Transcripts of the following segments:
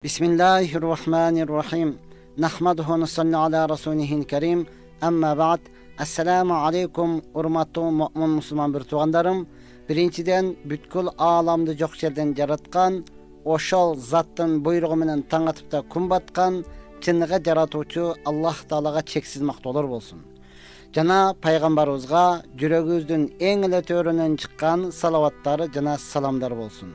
Bismillahirrahmanirrahim. Nahmaduhu ve nusalli ala rasulihil kerim. Amma ba'd. Assalamu alaikum urmatlı mu'min musulman bir tuğandarım. Birinciden bütkül alamdı жоқ жерден жаратқан, ошол заттын буйругу менен таң атып та күн баткан, чыныгы жаратуучу Аллах Таалага чексиз мактоолор болсун. Жана пайгамбарыбызга жүрөгүбүздүн эң эле төрүнөн чыккан салаваттары жана саламдар болсун.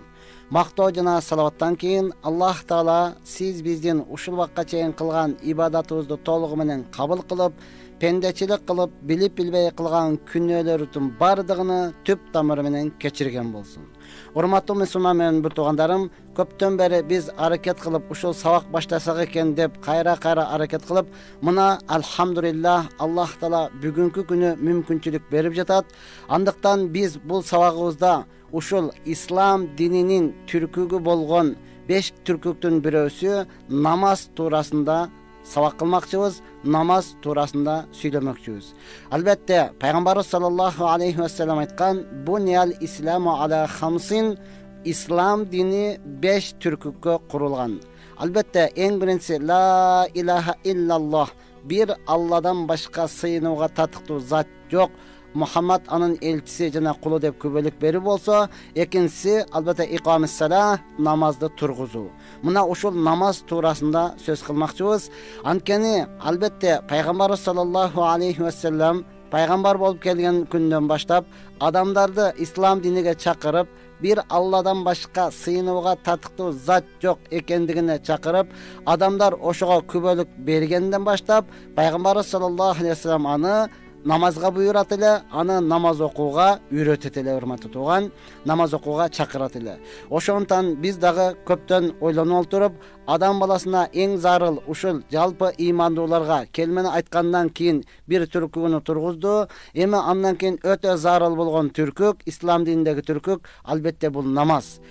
Мактоо жана салаваттан кийин Аллах Таала сиз биздин ушул вакытка чейин кылган ибадатыбызды толугу менен кабыл кылып, пендечилик кылып, билип билбей кылган күнөөлөрүбүздүн бардыгын түп тамыры менен кечирген болсун. Урматтуу мусулман менен бир туугандарым, көптөн бери биз аракет кылып ушул сабак баштасак экен деп кайра аракет кылып, мына алхамдулиллах Аллах Таала бүгүнкү күнү мүмкүнчүлүк берип жатат. Андыктан биз бул сабагыбызда ушул ислам дининин түркүгү болгон 5 түркүктүн бирөөсү намаз туурасында сабак кылмакчыбыз, намаз туурасында сүйлөмөкчүбүз. Албетте, пайгамбарыбыз саллаллаху алейхи ва саллям айткан: "Бунял исламу ала хамсин", ислам дини 5 түркүккө курулган. Албетте, эң биринчиси ла илаха иллаллах, бир Алладан башка сыйынууга татыктуу зат жок, Muhammed anın elçisi jana kulu dep köbөлүк beri bolsa, экинчиси албетте икамис сала, намазды тургузуу. Мына ушул намаз туурасында сөз кылмакчыбыз. Анткени албетте пайгамбарыбыз саллаллаху алейхи ва саллям пайгамбар болуп келген күндөн баштап адамдарды ислам диниге чакырып, бир Алладан башка сыйынууга татыктуу зат жок экендигине чакырып, адамдар ошого көбөлүк бергенден баштап пайгамбарыбыз саллаллаху алейхи ва саллям аны намазга буйрат эле, аны намаз окууга үйрөтөт эле, урматтуу тууган, намаз окууга чакырат эле. Ошондон биз дагы көптөн ойлонуп отуруп, адам баласына эң зарыл ушул жалпы ыймандууларга келмени айткандан кийин бир түркүгүнү тургузду. Эми андан кийин өтө зарыл болгон түркүк, ислам динидеги түркүк албетте бул намаз.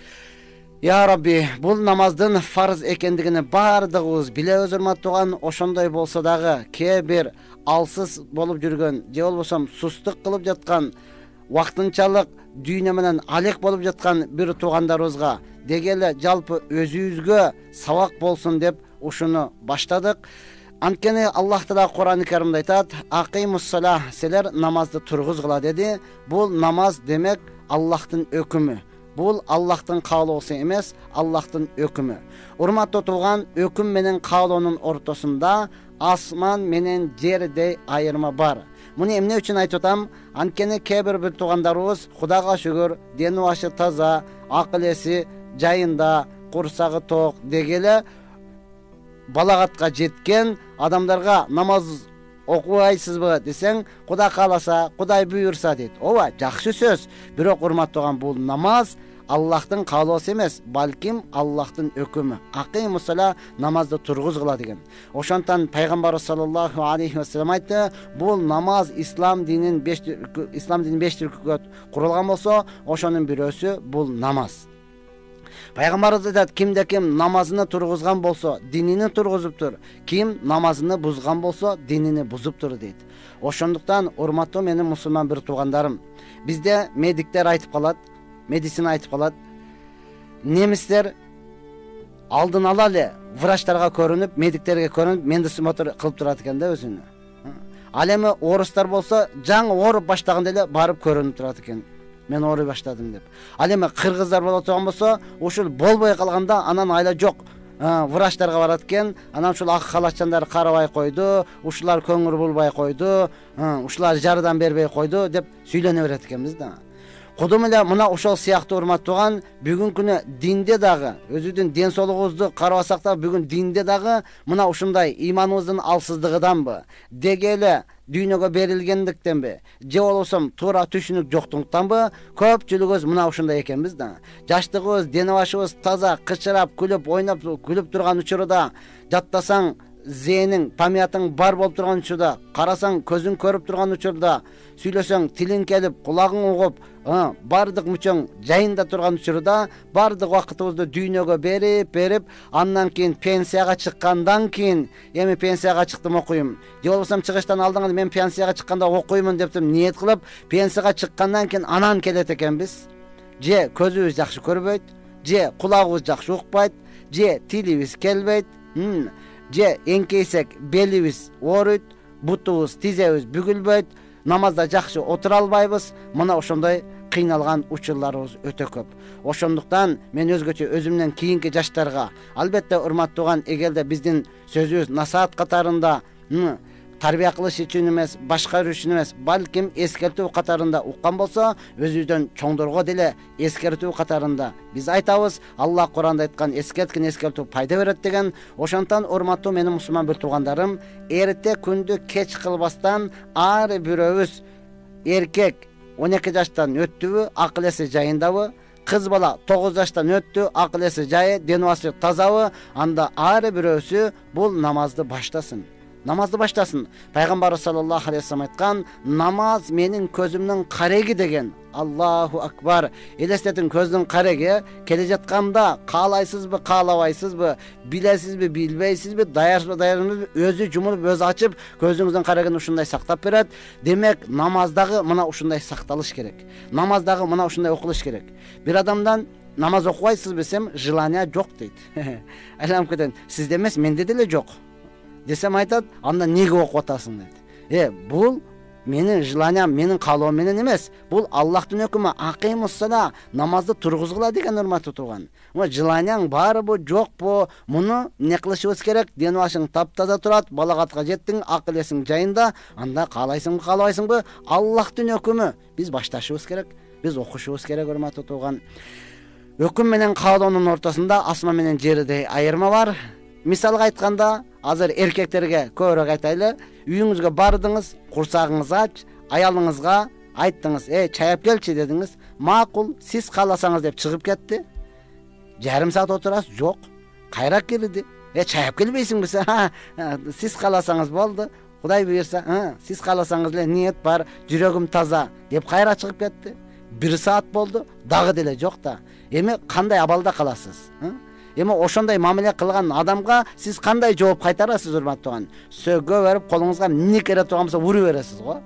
Ya Rabbi, bul namazdın farz ekendигini бардыгыбыз билебиз, урматтууган. Ошондой болсо дагы кээ бир алсыз болуп жүргөн, же болбосо сустук кылып жаткан, вактынчалык дүйнө менен алек болуп жаткан бир туугандарыбызга дегеле жалпы өзүбүзгө сабак болсун деп ушуну баштадык. Анткени Аллах Таала Кур'ан-ы Каримде айтат: "Акимус сала", силер намазды тургузгула деди. Бул намаз демек Аллахтын өкүмү. Бул Аллахтын каалоосу эмес, Аллахтын өкүмү. Урматтуу тууган, өкүм менен каалоонун ортосунда асман менен жердей айырма бар. Муну эмне үчүн айтып атам? Анткени кээ бир туугандарыбыз Кудайга шүгүр, дени башы таза, акыл эси жайында, курсагы ток дегеле балагатка жеткен адамдарга намаз окубайсызбы десең, Кудай кааласа, Кудай буйрса дейт. Ооба, жакшы сөз. Бирок урматтууган, бул намаз Аллахтын каалоосу эмес, балким Аллахтын өкүмү. Акимус сала, намазды тургузгула деген. Ошондон пайгамбар саллаллаху алейхи ва саллям айтты: "Бул намаз ислам динин 5 түркүгө курулган болсо, ошонун бирөөсү бул намаз." Пайгамбарыбыз айтат: "Кимде ким намазыны тургузган болсо, динини тургузуптур. Ким намазыны бузган болсо, динини бузуптур" дейт. Ошондуктан урматтуу менин мусулман бир туугандарым, бизде медиктер айтып калат, медицина айтып калат. Немистер алдын ала эле врачтарга көрүнүп, медиктерге көрүнүп, мендосмотр кылып турат экен да өзүнө. Ал эми орустар болсо, жаңы ооруп баштаганда эле барып көрүнүп турат экен. Мен ооруй баштадым деп. Ал эми кыргыздар боло турган болсо, ушул болбой калганда анан айла жок, врачтарга барат экен. Анан ушул ак халатчандар карабай койду, ушулар көңүл булбай койду, ушулар жардам бербей койду деп сүйлөнө берет экенбиз да. Кудум эле мына ошол сыяктуу урматтууган, бүгүнкү күнү динде дагы, өзүбүздүн ден соолугубузду карабасак да, бүгүн динде дагы мына ушундай ыйманыбыздын алсыздыгыданбы, дегеле дүйнөгө берилгендиктенби, же болбосо туура түшүнүк жоктуктанбы, көпчүлүгүбүз мына ушундай экенбиз да. Жаштыгыбыз, дени башыбыз таза, кычырап, күлүп, ойноп, күлүп турган учурда, жаттасаң зээнин, памятың бар болуп турган учурда, карасаң көзүң көрүп турган учурда, сүйлөсөң тилиң келип, кулагың угуп, бардык мүчөң жайында турган учурда, бардык вакытыбызды дүйнөгө берип, андан кийин пенсияга чыккандан кийин, эми пенсияга чыктым окуйм, же болбосо чыгыштан алдыңан мен пенсияга чыкканда окуймун деп ниет кылып, пенсияга чыккандан кийин анан келет экенбиз. Же көзүбүз жакшы көрбөйт, же кулагыбыз жакшы укпайт, же тилибиз келбейт, же эңкейсек белибиз ооруйт, бутубуз, тизебиз бүгүлбөйт, намазда жакшы отура албайбыз. Мына ошондой кыйналган учурларыбыз өтө көп. Ошондуктан мен өзгөчө өзүмдөн кийинки жаштарга, албетте урматтууган, эгерде биздин сөзүбүз насаат катарында тарбия кылыш үчүн эмес, башкаруу үчүн эмес, балким эскертүү катарында уккан болсо, өзүбүздөн чоңдорго деле эскертүү катарында биз айтабыз. Аллах Куранда айткан, эскерткен эскертүү пайда берет деген. Ошондон урматтуу менин мусулман бир туугандарым, эрте күндү кеч кылбастан ар бирөөбүз, эркек 12 жаштан өттүбү, акыл эси жайындабы, кыз бала 9 жаштан өттү, акыл эси жайы, денубасы тазабы, анда ар бирөөсү бул намазды баштасын. Намазды баштасын. Пайгамбар саллаллаху алейхи вассалам айткан, намаз менин көзүмдүн кареги деген. Аллаху акбар. Элестетин, көздүн кареги келе жатканда каалайсызбы, каалабайсызбы, билесизби, билбейсизби, даярсызбы, даярсызбы, өзү жумулуп, өзү ачып, көзүңүздүн карегин ушундай сактап берет. Демек, намаздагы мына ушундай сакталыш керек. Намаздагы мына ушундай окулуш керек. Бир адамдан намаз окубайсыз десем, желание жок дейт. Айланып кетем, сизде эмес, менде деле жок десем, айтат, анда неге окуп атасың дейт. Бул менин желаниям, менин каалоом менен эмес. Бул Аллахтын өкүмү, акыймуссала, намазды тургузгула деген урматтуу турган. Мына желанияң барбы, жокпу, муну не кылышыбыз керек? Ден башың таптаза турат, балагатка жеттиң, акыл эсиң жайында, анда каалайсыңбы, каалабайсыңбы, Аллахтын өкүмү. Биз башташыбыз керек, биз окушубуз керек, урматтуу турган. Өкүм менен каалоонун ортосунда асман менен жердей айырма бар. Мисалга айтканда, азыр эркектерге көбүрөөк айтайлы, үйүңүзгө бардыңыз, курсагыңыз ач, аялыңызга айттыңыз, чайап келчи дедиңиз, макул, сиз кааласаңыз деп чыгып кетти. Жарым саат отурасыз, жок, кайра кирди. Чайап келбейсиңби сен? Сиз кааласаңыз болду. Кудай буйрса, сиз кааласаңыз эле ниет бар, жүрөгүм таза деп кайра чыгып кетти. 1 саат болду, дагы деле жок да. Эми кандай абалда каласыз? Эми ошондой мамиле кылган адамга сиз кандай жооп кайтарасыз, урматтууган? Сөөгө берип, колуңузга эмне кере турган болсо уруп бересиз го.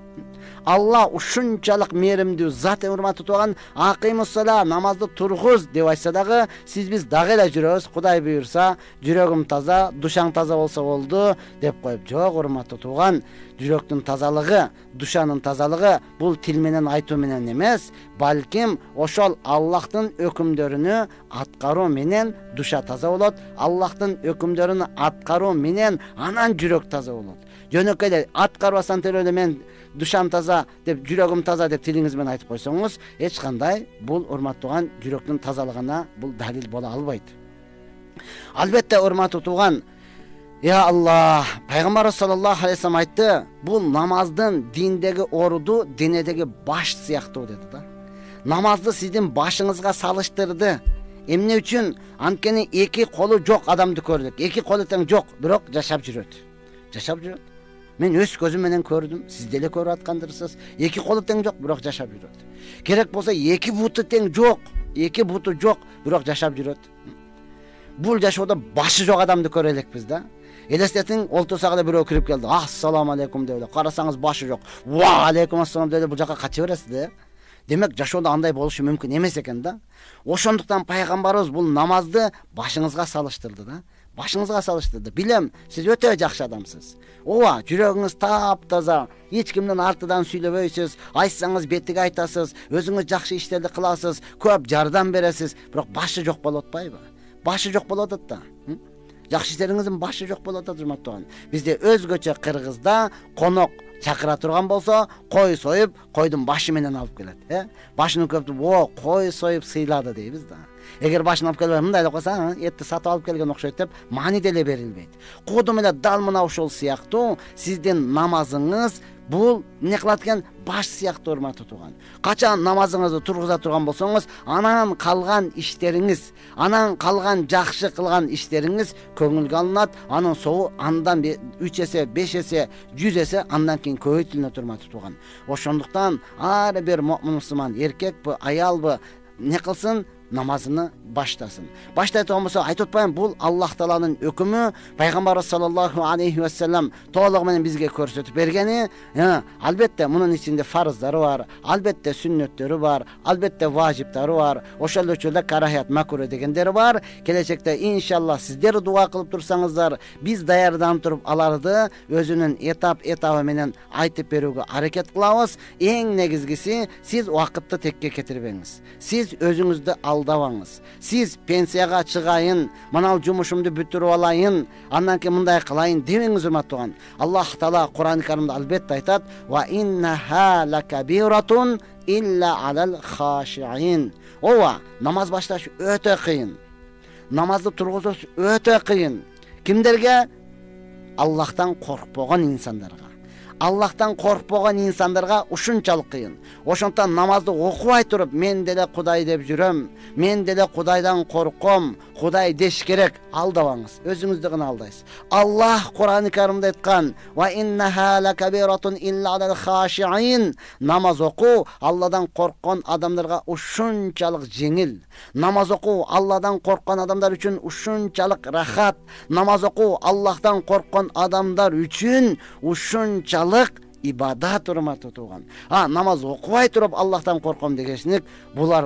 Алла ушунчалык мээримдүү зат, урматтуу турган, акыймуссала, намазды тургуз деп айтса дагы, сиз биз дагы эле жүрөбүз. Кудай буйрса, жүрөгүм таза, душаң таза болсо болду деп коюп. Жок, урматтуу турган, жүрөктүн тазалыгы, душанын тазалыгы бул тил менен айтуу менен эмес, балким ошол Аллахтын өкүмдөрүнү аткаруу менен душа таза болот. Аллахтын өкүмдөрүн аткаруу менен анан жүрөк таза болот. Жөнөкөй эле аткарбастан эле мен душам таза деп, жүрөгүм таза деп тилиңиз менен айтып койсоңуз, эч кандай бул урматтууган жүрөктүн тазалыгына бул далил боло албайт. Албетте, урматтуу турган, я Аллах, Пайгамбар саллаллаху алейхи вассалам айтты, бул намаздын диндеги оруду денедеги баш сыяктуу деди да. Намазды сиздин башыңызга салыштырды. Эмне үчүн? Анткени эки колу жок адамды көрдүк. Эки колу тең жок, бирок жашап жүрөт. Жашап жүрөт. Мен өз көзүм менен көрдүм, сиз деле көрүп аткандырсыз. Эки колу тең жок, бирок жашап жүрөт. Керек болсо эки буту тең жок, эки буту жок, бирок жашап жүрөт. Бул жашоодо башы жок адамды көрө элекпиз да. Элестетиң, олтурсак эле бирөө кирип келди. Ассаламу алейкум деп эле. Карасаңыз башы жок. Ва алейкум ассалам деп эле бул жака кача бересиз да. Демек, жашоодо андай болушу мүмкүн эмес экен да. Ошондуктан пайгамбарыбыз бул намазды башыңызга салыштырды да. Башыңызга салыштырды. Билем, сиз өтө жакшы адамсыз. Ооба, жүрөгүңүз таптаза, эч кимдин артынан сүйлөбөйсүз, айтсаңыз бетиге айтасыз, өзүңүз жакшы иштерди кыласыз, көп жардам бересиз, бирок башы жок болуп атпайбы? Башы жок болуп атат да. Жакшы иштериңиздин башы жок болуп атат, урматтууган. Бизде өзгөчө Кыргызда конок чакыра турган болсо, кой союп, койдун башы менен алып келет. Башын көптүп, кой союп сыйлады дейбиз да. Эгер башын алып келбей мындай деп койсо, этти сатып алып келген окшойт деп маани деле берилбейт. Кодум эле дал мына ошол сыяктуу сиздин намазыңыз бул эмне кылат экен? Баш сыяктуу, урматтуу турган. Качан намазыңызды тургуза турган болсоңуз, анан калган иштериңиз, анан калган жакшы кылган иштериңиз көңүлгө алынат. Анын соогу андан 3 эсе, 5 эсе, 100 эсе андан кийин көбөйтүлөт, урматтуу турган. Ошондуктан ар бир мусулман, эркекпи, аялбы, не кылсын, namazını başlasın. Başlaydı olmasa aytıp atpayım, bu Allah Taala'nın hükmü, Peygamber sallallahu aleyhi ve sellem to'lig'imen bizga ko'rsatib bergani. Albatta bunun içinde farzları var, albatta sünnetleri var, albatta vacipleri var. Oşal ölçüde karahiyat makruh degenleri var. Gelecekte inşallah sizler dua kılıp tursanızlar, biz dayardan turup alardı özünün etap menen aytıp berүүгө hareket kılabız. En negizgisi siz vakitni tekке ketiribеңiz. Siz özüңüzdü aldabаңыз. Siz pensiyaga çıgayın, manal jumuşumdu бүтүрүп alayın, andan keyin mындай kılayın demeңiz urmаттуу. Allah Taala Kur'an-ı Kerimde albatta aytat: "Ve innaha lakabiratun illa alal khashi'in." Ova namaz başlaş öte kıyın. Namazды turguzuş öte kıyın. Kimlerge? Allah'tan korkpoğan insanlarga. Allah'tan korkpoğan insanlarga uşunçalık kıyın. Oşontan namazды okubay turup men dele Kuday dep жүрөm, men dele Kudaydan korkom, Kuday deş gerek, aldabаңыз. Özüңüzdü gına aldayız. Allah Kur'an-ı Kerimde aytkan: "Ve innaha lakabiratun illa alal khashi'in." Namaz oku Allah'dan korkkan adamlarga uşunçalık jеңil. Namaz oku Allah'dan korkkan adamlar üçün uşunçalık rahat. Namaz oku Allah'tan korkkan adamlar üçün uşunçalık ibadat urmаты tuğan. Namaz okubay turup Allah'tan korkom degesnik, bular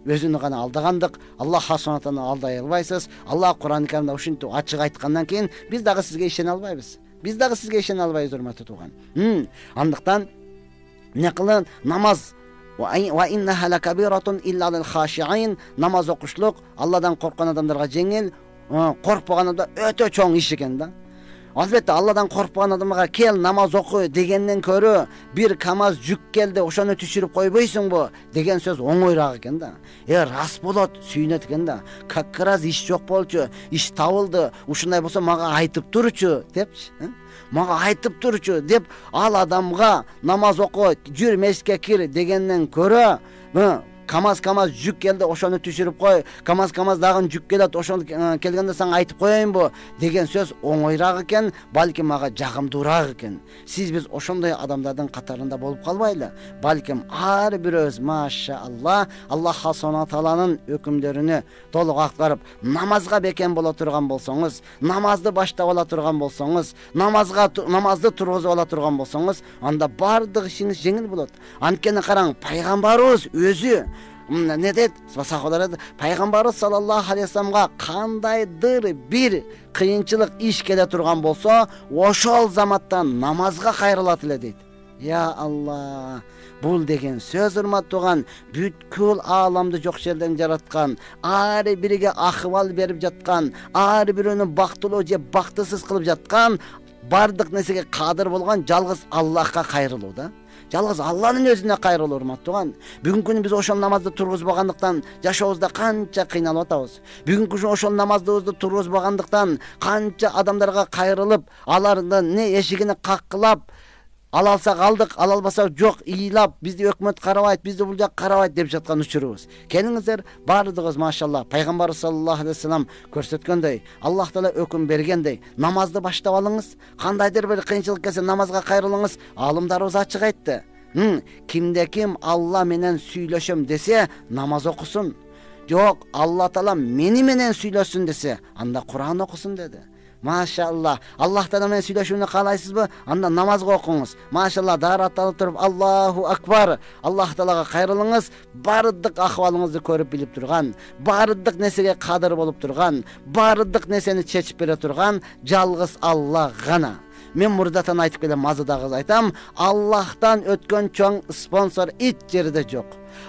özünü gana aldagandık. Allah hasonatını alday albaysız. Allah Kur'an-ı Kerimde uşuntu açık aytkandan keyin biz dagı sizge işen albayбыз. Biz dagı sizge işen albayбыз urmаты tuğan. Andıktan ne kılın? Namaz ve innaha lakabiratun illa alal khashi'in. Namaz okuşluk Allah'dan korkan adamlarga jеңil, korkpoğan adamda öte çoğun iş eken da. Albatta Allah'dan korkpoğan adamga kel namaz oku degenden körü bir kamaz jük geldi, oşonu түшүрүp койбойсуң bu degen söz оңойраак экен да. Рас болот, сүйүнөт экен да. Как раз иш жок болчу, иш табылды, ушундай болсо мага айтып турчу депчи. Мага айтып турчу деп ал адамга намаз оку, жүр мешке кир дегенден көрө, kamaz jük geldi, oşonu түшүрүп кой, kamaz dagın jük келет, oşonu kelgende sana aytıp koyayım bu degen söz oңойраак экен, balkim maga жагымдуураак экен. Siz biz oşonday adamlardan katarında bolup kalbaylı. Balkim har bir öz maşallah Allah Subhanahu Taala'nın hükümlerini toluk aktarıp namazga beken bola turgan bolsoңuz, namazды başta ola turgan bolsoңuz, namazды turguzуп ola turgan bolsoңuz, anda bardıq işiniz жеңил болот. Анткени караң, пайгамбарыбыз өзү ne dedi? Peygamberimiz sallallahu aleyhi ve sellem'ga kandaydır bir kıyınçılık iş kele turgan bolsa, oşol zamattan namazga kayrılat ile deydi. Ya Allah, bul degen söz urmat tuğan, bütkül alamdı jok жерден jaratkan, ari biriga ahval berip jatkan, ari birinin baktılуу je baktısız kılıp jatkan, bardık nesege kadir bolgan жалгыз Allah'a kayrılуу da. Жалгыз Allah'ın özüne kayrılır urmаттуу. Бүгүнкү күнү biz oşol namazды turguzбагандыктан жашообузда канча кыйналып атабыз. Бүгүнкү күнү oşol namazды turguzбагандыктан канча адамдарга кайрылып, алардын не эшигине каккылап, алалсак алдык, алалбасак жок, ыйлап, бизди өкмөт карабайт, бизди бул жак карабайт деп жаткан учурубуз. Келиңиздер, бардыгыбыз машалла, Пайгамбар саллаллаху алейхи ва саллям көрсөткөндөй, Аллах Таала өкүм бергендей, намазды баштап алыңыз, кандайдыр бир кыйынчылык келсе намазга кайрылыңыз. Алымдарыбыз ачык айтты. Kimde kim Allah menen süйлөшөм dese namaz okusun. Yok, Allah Taala meni menen süйлөsün dese anda Kur'an okusun dedi. Maşallah. Allah Taala menen süйлөшүүnү kalaysızbı? Anda namazga okuңuz. Maşallah, daarаттанып туруп Allahu Akbar. Allah Taalaga kayrılыңыз. Бардык ахвалыңызды көрүп билип турган, бардык несеге кадыр болуп турган, бардык несени чечип бере турган жалгыз Allah гана. Men murdatan aytıp kelem, mazıdağız aytam. Allah'tan ötkön çoğun sponsor hiç yeride yok.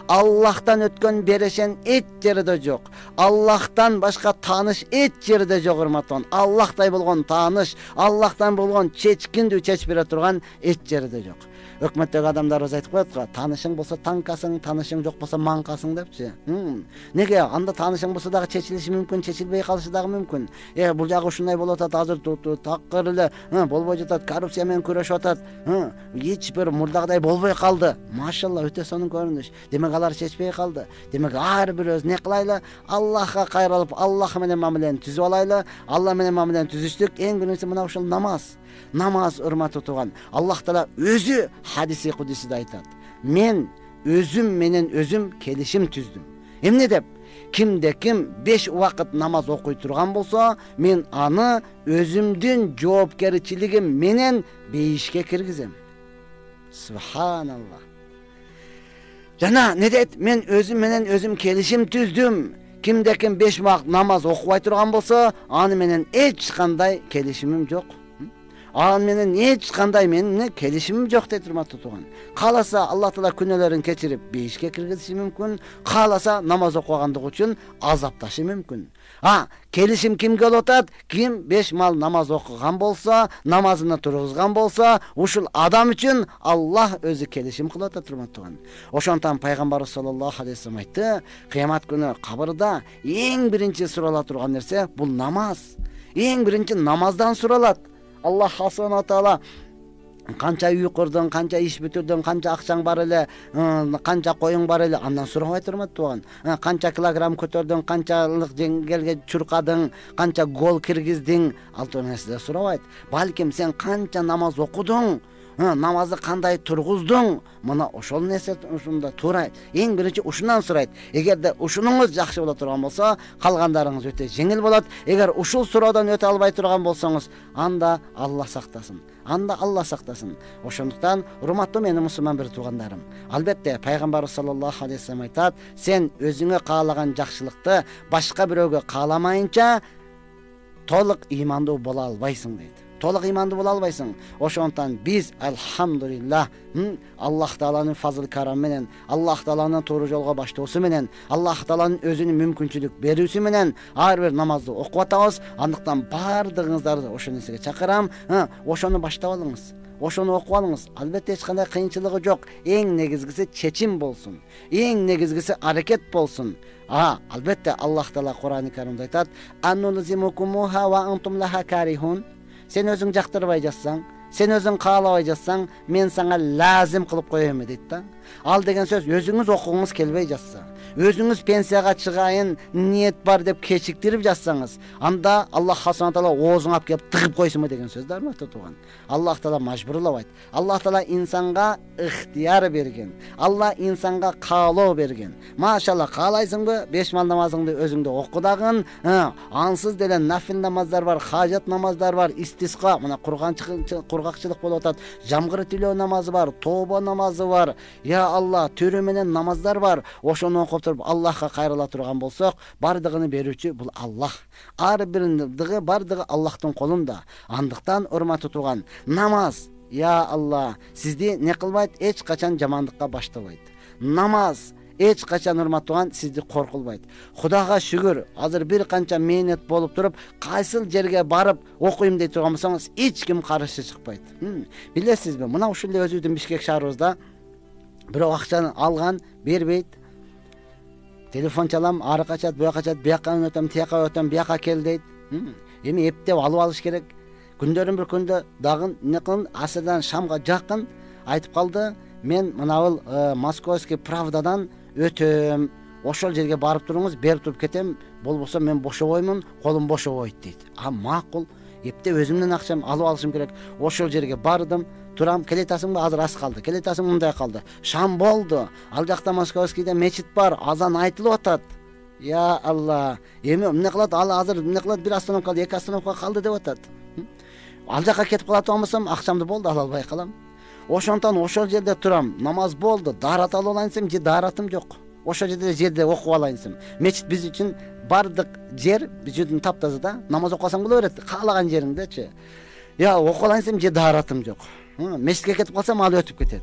Allah'tan ötkön bereşen hiç yeride yok. Allah'tan başka tanış hiç yeride yok urmaton. Allah'tay bolgon tanış, Allah'tan bolgon çeçkindü çeç bire turgan hiç yeride yok. Өкмөттөгү адамдарыбыз айтып коет го, таанышың болсо танкасың, таанышың жок болсо манкасың депчи. Неге? Анда таанышың болсо дагы чечилиши мүмкүн, чечилбей калышы дагы мүмкүн. Бул жагы ушундай болуп атат, азыр такыр эле болбой жатат, коррупция менен күрөшүп атат. Эч бир мурдагыдай болбой калды. Машалла, өтө сонун көрүнүш. Демек алар чечпей калды. Демек ар бир өз не кылайлы? Аллахка кайрылып, Аллах менен мамилени түзүп алайлы. Алла менен мамилени түзүштүк. Эң биринчи мына ушул намаз. Namaz urmatı tuğan. Allah Taala özü hadisi kudüsüde aytat. Men özüm menen özüm kelişim tüzdüm. Эмне деп? Kimde kim 5 vakit namaz okuy turgan bolsa, men аны özümdün жоопкерчилигим менен бейишке киргизем. Subhanallah. Жана не дейт? Мен өзүм менен өзүм келишим түздүм. Kimde kim 5 vakit namaz окубай турган болсо, аны менен эч кандай келишимим жок. Аны менен эч кандай менин келишимим жок дейт урматтуу тууган. Кааласа Аллах Таала күнөөлөрүн кечирип бейишке киргизиши мүмкүн, кааласа намаз окугандык үчүн азапташы мүмкүн. Келишим кимге болуп атат? Ким 5 мал намаз окуган болсо, намазына тургузган болсо, ушул адам үчүн Аллах өзү келишим кылып атат урматтуу тууган. Ошондон пайгамбарыбыз саллаллаху алейхи вассалам айтты, кыямат күнү кабырда эң биринчи сурала турган нерсе бул намаз. Эң биринчи намаздан суралат. Аллах Subhanahu Taala канча үй курдуң, канча иш бүтүрдүң, канча акчаң бар эле, канча коюң бар эле, андан сурабай турмат туган. Канча килограмм көтөрдүң, канчалык жеңгелге чуркадың, канча гол киргиздиң, ал турган нерселер сурабайт. Балким сен канча намаз окудуң, намазды кандай тургуздуң, мына ошол нерсе ушунда турайт. Эң биринчи ушундан сурайт. Эгерде ушунуңуз жакшы боло турган болсо, калгандарыңыз өтө жеңил болот. Эгер ушул суроодон өтө албай турган болсоңуз, анда Аллах сактасын. Алла сактасын. Ошондуктан урматтуу менин мусулман бир туугандарым, албетте пайгамбарыбыз саллаллаху алейхи вассалам айтат, сен өзүңө каалаган жакшылыкты башка бирөөгө кааламайынча толук ыймандуу боло албайсың дейт. Толук ыймандуу боло албайсың. Ошондуктан биз алхамдулиллах Аллах Тааланын фазыл карам менен, Аллах Тааланын туура жолго баштоосу менен, Аллах Тааланын өзүнүн мүмкүнчүлүк берүүсү менен ар бир намазды окуп атабыз. Андыктан бардыгыңыздарды ошо нерсеге чакырам. Ошону баштап алыңыз. Ошону окуп алыңыз. Албетте эч кандай кыйынчылыгы жок. Эң негизгиси чечим болсун. Эң негизгиси аракет болсун. Албетте Аллах Таала Кур'ан-ы Каримде айтат: "Аннулзимукумуха ва антум лаха карихун." Сен өзүң жактырбай жатсаң, сен өзүң каалабай жатсаң, мен сага лазим кылып коем дейт да. Ал деген сөз өзүңүз окугуңуз келбей жатса, өзүңүз пенсияга чыгайын ниет бар деп кечиктирип жатсаңыз, анда Аллах Subhanahu Taala оозуңа алып келип тыгып койсунбу деген сөз да урматтуу тууган. Аллах Таала мажбурлабайт. Аллах Таала инсанга ыктыяр берген. Алла инсанга каалоо берген. Машалла, каалайсыңбы 5 мал намазыңды өзүңдө оку дагын, ансыз деле нафил намаздар бар, хажат намаздар бар, истисқа, мына кургакчылык болуп атат, жамгыр тилөө намазы бар, тобо намазы бар. Я Алла, төрө менен намаздар бар. Ошону окуп туруп Аллахка кайрыла турган болсок, бардыгын берүүчү бул Аллах. Ар биринде бардыгы Аллахтын колунда. Андыктан урматтуу тууган, намаз, я Алла, сизди не кылбайт, эч качан жамандыкка баштабайт. Намаз эч качан урматтуу тууган сизди коркулбайт. Кудайга шүгүр, азыр бир канча мээнет болуп туруп, кайсыл жерге барып окуйм дей турган болсоңуз, эч ким каршы чыкпайт. Билесизби, мына ушул эле өзүбүздүн Бишкек шаарыбызда бирок акчаны алган, бербейт. Телефон чалам, ары качат, буяка качат, бияка өтөм, тияка өтөм, бияка кел дейт. Эми эптеп алып алыш керек. Күндөрүн бир күндө дагы не кылын, асырдан шамга жакын айтып калды, мен мынабыл Московский Правдадан өтөм, ошол жерге барып туруңуз, берип туруп кетем, болбосо мен бошобоймун, колум бошобойт дейт. Макул, эпте өзүмдүн акчам алып алышым керек. Ошол жерге бардым, турам, келетасыңбы? Азыр аз калды. Келетасың мындай калды. Шам болду. Ал жакта Московскийде мечит бар, азан айтылып атат. Я Алла, эми эмне кылат? Ал азыр эмне кылат? Бир остановка калды, 2 остановка калды деп атат. Ал жака кетип калат болсом, акчамды болду ала албай калам. Ошондон ошол жерде турам. Намаз болду. Дарат алып алайын десем, даратым жок. Ошол жерде окуп алайын десем. Мечит биз үчүн бардык жер, биздин таптазы да. Намаз окусаң боло берет, каалаган жериңдечи. Я окуп алайын десем, даратым жок. Мечитке кетип калсам, ал өтүп кетет.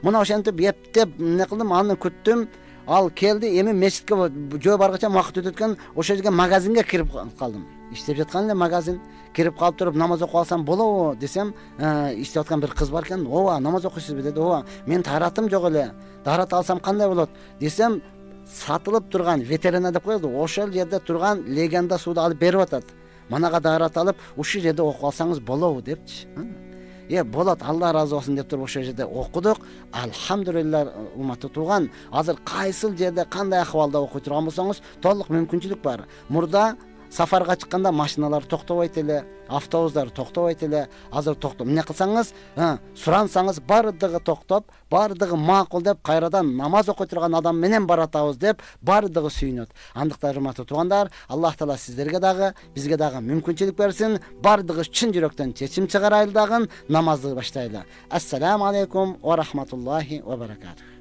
Мына ошентип эптеп эмне кылдым, аны күттүм. Ал келди, эми мечитке жөө баргача убакыт өтөт экен, ошол жерге магазинге кирип калдым. Иштеп жаткан эле магазин, кирип калып туруп намаз окуп алсам болобу десем, иштеп аткан бир кыз бар экен. Ооба, намаз окуйсузбу деди. Ооба, мен таратым жок эле. Тарат алсам кандай болот десем, сатылып турган ветерина деп коёбуз, ошол жерде турган легенда сууду алып берип атат. Манага дарат алып, ушул жерде окуп алсаңыз болобу депчи. Болот, Алла разы болсун деп туруп ошол жерде окудук. Алхамдулилlah, урматтуу тууган, азыр кайсыл жерде кандай акыбалда окуй турган болсоңуз, толук мүмкүнчүлүк бар. Мурда сафарга чыкканда машиналар токтобойт эле, автобустар токтобойт эле. Азыр токтоп эмне кылсаңыз, сурансаңыз бардыгы токтоп, бардыгы макул деп, кайрадан намаз окуй турган адам менен баратабыз деп бардыгы сүйүнөт. Андыктан урматтуу туугандар, Аллах Таала сиздерге дагы, бизге дагы мүмкүнчүлүк берсин. Бардыгы чын жүрөктөн чечим чыгарайлы дагы намазды баштайлы. Ассаламу алейкум ва рахматуллахи ва баракатух.